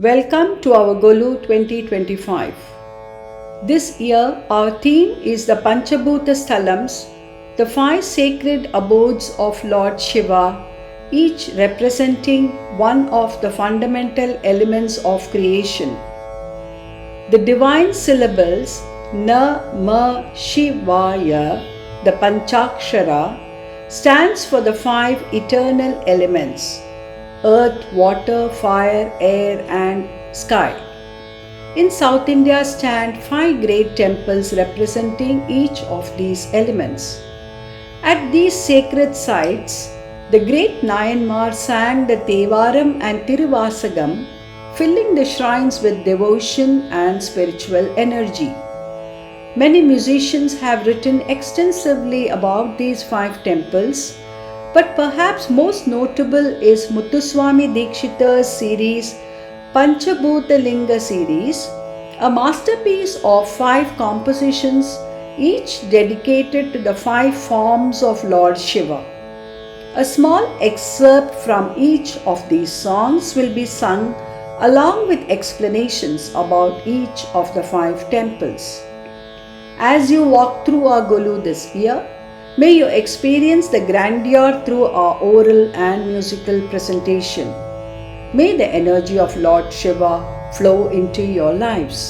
Welcome to our Golu 2025. This year, our theme is the Panchabhuta Sthalams, the five sacred abodes of Lord Shiva, each representing one of the fundamental elements of creation. The divine syllables Na-Ma Shivaya, the Panchakshara, stands for the five eternal elements: earth, water, fire, air, and sky. In South India stand five great temples representing each of these elements. At these sacred sites, the great Nayanmar sang the Tevaram and Tiruvasagam, filling the shrines with devotion and spiritual energy. Many musicians have written extensively about these five temples, but perhaps most notable is Muthuswami Dikshita's series Panchabhuta Linga series, a masterpiece of five compositions, each dedicated to the five forms of Lord Shiva. A small excerpt from each of these songs will be sung along with explanations about each of the five temples. As you walk through our Golu this year, may you experience the grandeur through our oral and musical presentation. May the energy of Lord Shiva flow into your lives.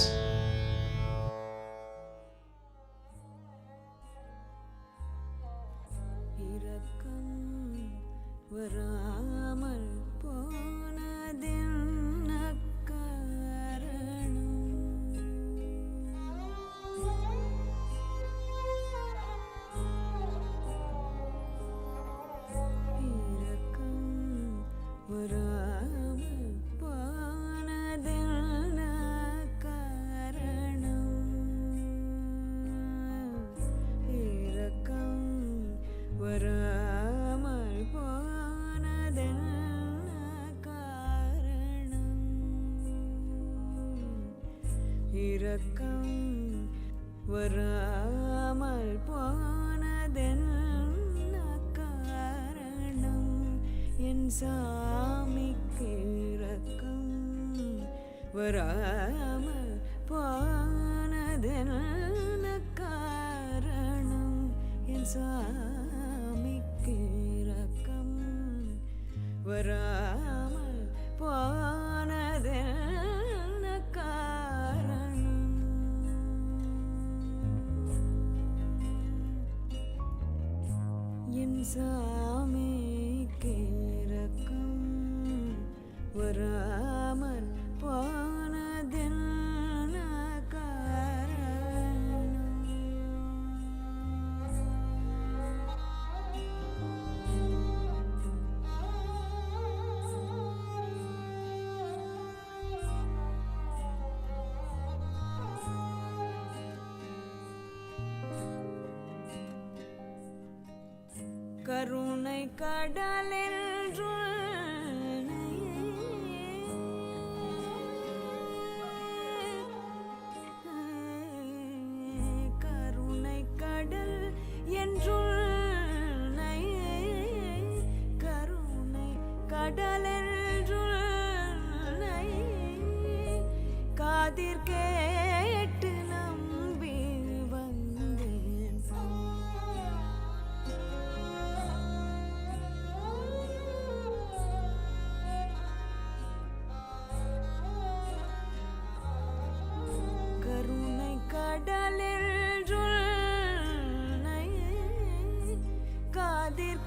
வராமல் போனதென்ன காரணம் என் சாமிக்கு இரக்கம் வராமல் போனதென்ன காரணம் என் சாமிக்கு இரக்கம் வராமல் போனதென்ன காரணம் என் சாமிக்கு இரக்கம் வராமல் போனதென்ன காரணம். கருணை கடலென்றுள் கருணை கடல் என்றுள் கருணை கடலென்றுள் காதிர் கேட்டு நம்பி வந்தேன். கருணை கடலில் காதிர்